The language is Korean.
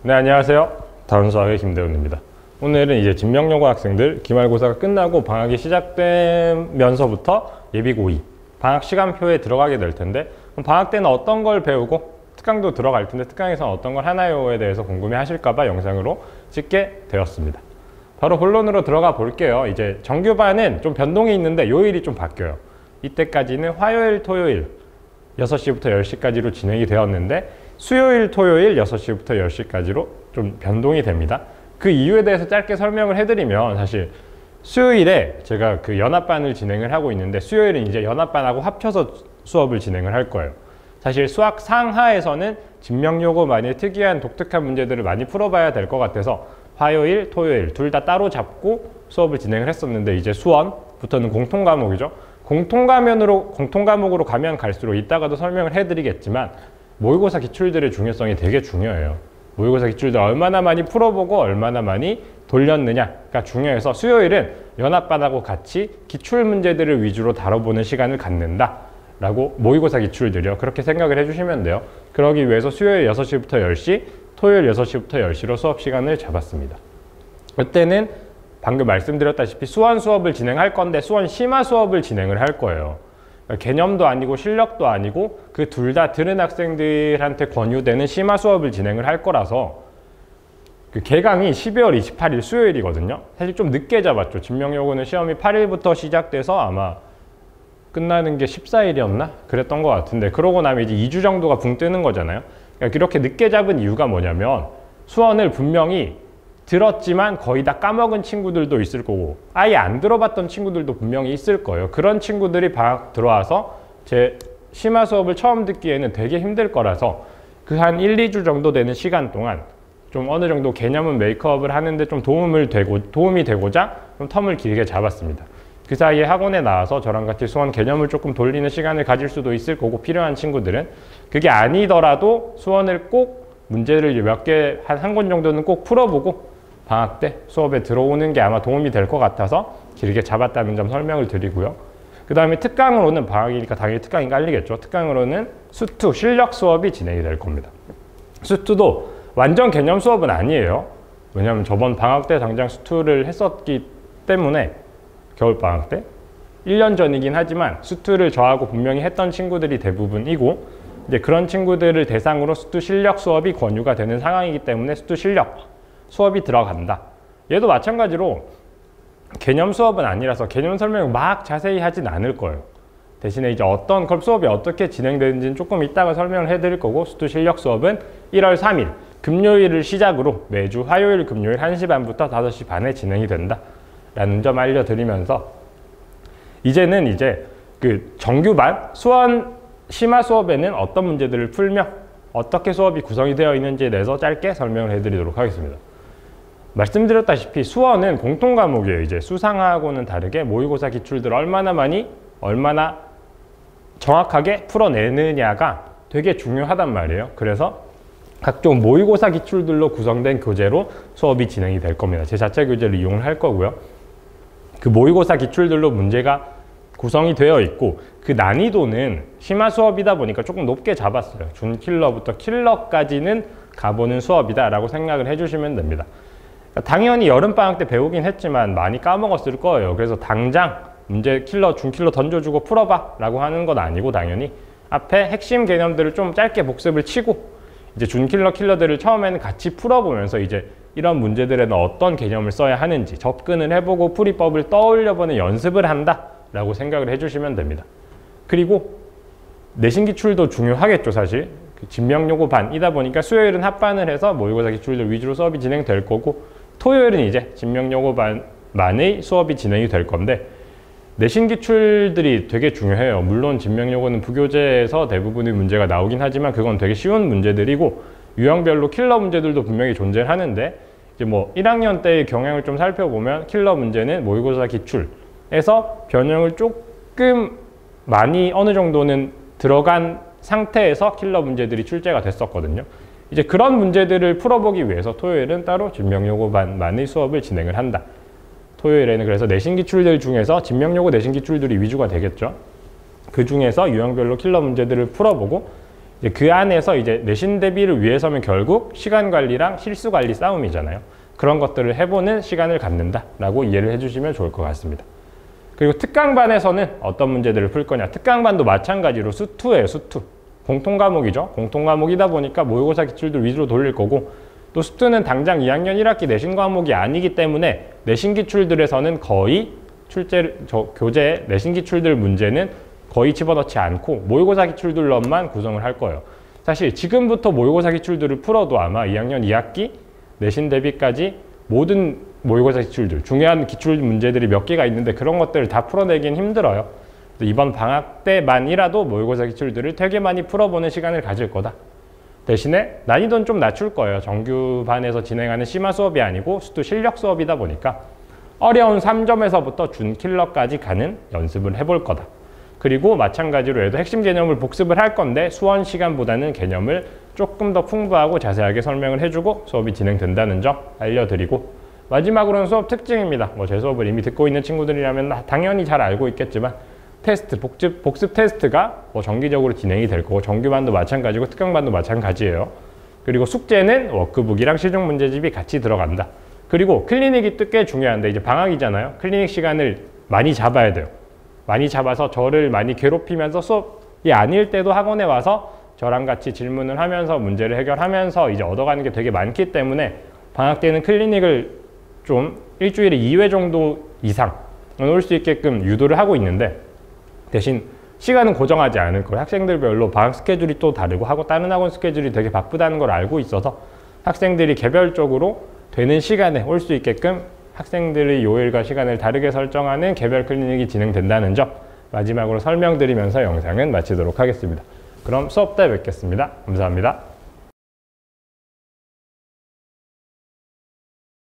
네, 안녕하세요. 다운수학의 김대훈입니다. 오늘은 이제 진명여고 학생들 기말고사가 끝나고 방학이 시작되면서부터 예비고2 방학 시간표에 들어가게 될 텐데, 그럼 방학 때는 어떤 걸 배우고 특강도 들어갈 텐데 특강에서는 어떤 걸 하나요에 대해서 궁금해 하실까봐 영상으로 찍게 되었습니다. 바로 본론으로 들어가 볼게요. 이제 정규반은 좀 변동이 있는데 요일이 좀 바뀌어요. 이때까지는 화요일, 토요일 6시부터 10시까지로 진행이 되었는데 수요일, 토요일 6시부터 10시까지로 좀 변동이 됩니다. 그 이유에 대해서 짧게 설명을 해드리면, 사실 수요일에 제가 그 연합반을 진행을 하고 있는데 수요일은 이제 연합반하고 합쳐서 수업을 진행을 할 거예요. 사실 수학 상하에서는 진명요고만의 특이한 독특한 문제들을 많이 풀어봐야 될 것 같아서 화요일, 토요일 둘 다 따로 잡고 수업을 진행을 했었는데, 이제 수원부터는 공통과목이죠. 공통과목으로 가면 갈수록 이따가도 설명을 해드리겠지만 모의고사 기출들의 중요성이 되게 중요해요. 모의고사 기출들 얼마나 많이 풀어보고 얼마나 많이 돌렸느냐가 중요해서 수요일은 연합반하고 같이 기출 문제들을 위주로 다뤄보는 시간을 갖는다 라고, 모의고사 기출들이요, 그렇게 생각을 해주시면 돼요. 그러기 위해서 수요일 6시부터 10시, 토요일 6시부터 10시로 수업 시간을 잡았습니다. 이때는 방금 말씀드렸다시피 수원 수업을 진행할 건데 수원 심화 수업을 진행을 할 거예요. 개념도 아니고 실력도 아니고 그 둘 다 들은 학생들한테 권유되는 심화 수업을 진행을 할 거라서, 그 개강이 12월 28일 수요일이거든요. 사실 좀 늦게 잡았죠. 진명요고는 시험이 8일부터 시작돼서 아마 끝나는 게 14일이었나? 그랬던 것 같은데, 그러고 나면 이제 2주 정도가 붕 뜨는 거잖아요. 그러니까 그렇게 늦게 잡은 이유가 뭐냐면, 수원을 분명히 들었지만 거의 다 까먹은 친구들도 있을 거고 아예 안 들어봤던 친구들도 분명히 있을 거예요. 그런 친구들이 방학 들어와서 제 심화 수업을 처음 듣기에는 되게 힘들 거라서 그 한 1, 2주 정도 되는 시간 동안 좀 어느 정도 개념은 메이크업을 하는데 좀 도움이 되고자 좀 텀을 길게 잡았습니다. 그 사이에 학원에 나와서 저랑 같이 수원 개념을 조금 돌리는 시간을 가질 수도 있을 거고, 필요한 친구들은 그게 아니더라도 수원을 꼭 문제를 몇 개, 한 권 정도는 꼭 풀어보고 방학 때 수업에 들어오는 게 아마 도움이 될 것 같아서 길게 잡았다는 점 설명을 드리고요. 그 다음에 특강으로는, 방학이니까 당연히 특강이 깔리겠죠. 특강으로는 수투 실력 수업이 진행이 될 겁니다. 수투도 완전 개념 수업은 아니에요. 왜냐하면 저번 방학 때 당장 수투를 했었기 때문에, 겨울방학 때 1년 전이긴 하지만 수투를 저하고 분명히 했던 친구들이 대부분이고, 이제 그런 친구들을 대상으로 수투 실력 수업이 권유가 되는 상황이기 때문에 수투 실력 수업이 들어간다. 얘도 마찬가지로 개념 수업은 아니라서 개념 설명을 막 자세히 하진 않을 거예요. 대신에 이제 어떤 수업이 어떻게 진행되는지는 조금 이따가 설명을 해드릴 거고, 수투 실력 수업은 1월 3일 금요일을 시작으로 매주 화요일, 금요일 1시 반부터 5시 반에 진행이 된다 라는 점 알려드리면서, 이제는 이제 그 정규반 수원 심화 수업에는 어떤 문제들을 풀며 어떻게 수업이 구성이 되어 있는지에 대해서 짧게 설명을 해드리도록 하겠습니다. 말씀드렸다시피 수원은 공통과목이에요. 이제 수상하고는 다르게 모의고사 기출들 얼마나 정확하게 풀어내느냐가 되게 중요하단 말이에요. 그래서 각종 모의고사 기출들로 구성된 교재로 수업이 진행이 될 겁니다. 제 자체 교재를 이용을 할 거고요. 그 모의고사 기출들로 문제가 구성이 되어 있고, 그 난이도는 심화 수업이다 보니까 조금 높게 잡았어요. 준킬러부터 킬러까지는 가보는 수업이다 라고 생각을 해주시면 됩니다. 당연히 여름방학 때 배우긴 했지만 많이 까먹었을 거예요. 그래서 당장 문제 준킬러 던져주고 풀어봐 라고 하는 건 아니고, 당연히 앞에 핵심 개념들을 좀 짧게 복습을 치고 이제 킬러들을 처음에는 같이 풀어보면서 이제 이런 문제들에는 어떤 개념을 써야 하는지 접근을 해보고 풀이법을 떠올려보는 연습을 한다 라고 생각을 해주시면 됩니다. 그리고 내신 기출도 중요하겠죠. 사실 진명요고 반이다 보니까 수요일은 합반을 해서 모의고사 기출들 위주로 수업이 진행될 거고, 토요일은 이제 진명요고 반만의 수업이 진행이 될 건데, 내신 기출들이 되게 중요해요. 물론 진명요고는 부교재에서 대부분의 문제가 나오긴 하지만 그건 되게 쉬운 문제들이고, 유형별로 킬러 문제들도 분명히 존재하는데, 이제 뭐 1학년 때의 경향을 좀 살펴보면 킬러 문제는 모의고사 기출에서 변형을 조금 많이 어느 정도는 들어간 상태에서 킬러 문제들이 출제가 됐었거든요. 이제 그런 문제들을 풀어보기 위해서 토요일은 따로 진명요고 반만의 수업을 진행을 한다. 토요일에는 그래서 내신 기출들 중에서 진명요고 내신 기출들이 위주가 되겠죠. 그 중에서 유형별로 킬러 문제들을 풀어보고, 이제 그 안에서 이제 내신 대비를 위해서면 결국 시간 관리랑 실수 관리 싸움이잖아요. 그런 것들을 해보는 시간을 갖는다라고 이해를 해주시면 좋을 것 같습니다. 그리고 특강반에서는 어떤 문제들을 풀 거냐. 특강반도 마찬가지로 수2예요, 수2. 공통 과목이죠. 공통 과목이다 보니까 모의고사 기출들 위주로 돌릴 거고, 또 수2는 당장 2학년 1학기 내신 과목이 아니기 때문에 내신 기출들에서는 거의 교재 내신 기출들 문제는 거의 집어넣지 않고 모의고사 기출들로만 구성을 할 거예요. 사실 지금부터 모의고사 기출들을 풀어도 아마 2학년 2학기 내신 대비까지 모든 모의고사 기출들, 중요한 기출 문제들이 몇 개가 있는데 그런 것들을 다 풀어내긴 힘들어요. 이번 방학 때만이라도 모의고사 기출들을 되게 많이 풀어보는 시간을 가질 거다. 대신에 난이도는 좀 낮출 거예요. 정규반에서 진행하는 심화 수업이 아니고 수2 실력 수업이다 보니까 어려운 3점에서부터 준킬러까지 가는 연습을 해볼 거다. 그리고 마찬가지로 얘도 핵심 개념을 복습을 할 건데 수원 시간보다는 개념을 조금 더 풍부하고 자세하게 설명을 해주고 수업이 진행된다는 점 알려드리고, 마지막으로는 수업 특징입니다. 제 수업을 이미 듣고 있는 친구들이라면 당연히 잘 알고 있겠지만 테스트, 복습 테스트가 정기적으로 진행이 될 거고, 정규반도 마찬가지고 특강반도 마찬가지예요. 그리고 숙제는 워크북이랑 시중 문제집이 같이 들어간다. 그리고 클리닉이 꽤 중요한데 이제 방학이잖아요. 클리닉 시간을 많이 잡아야 돼요. 많이 잡아서 저를 많이 괴롭히면서 수업이 아닐 때도 학원에 와서 저랑 같이 질문을 하면서 문제를 해결하면서 이제 얻어가는 게 되게 많기 때문에 방학 때는 클리닉을 좀 일주일에 2회 정도 이상 올 수 있게끔 유도를 하고 있는데, 대신 시간은 고정하지 않을 거예요. 학생들별로 방학 스케줄이 또 다르고 하고 다른 학원 스케줄이 되게 바쁘다는 걸 알고 있어서 학생들이 개별적으로 되는 시간에 올 수 있게끔 학생들의 요일과 시간을 다르게 설정하는 개별 클리닉이 진행된다는 점 마지막으로 설명드리면서 영상은 마치도록 하겠습니다. 그럼 수업 때 뵙겠습니다. 감사합니다.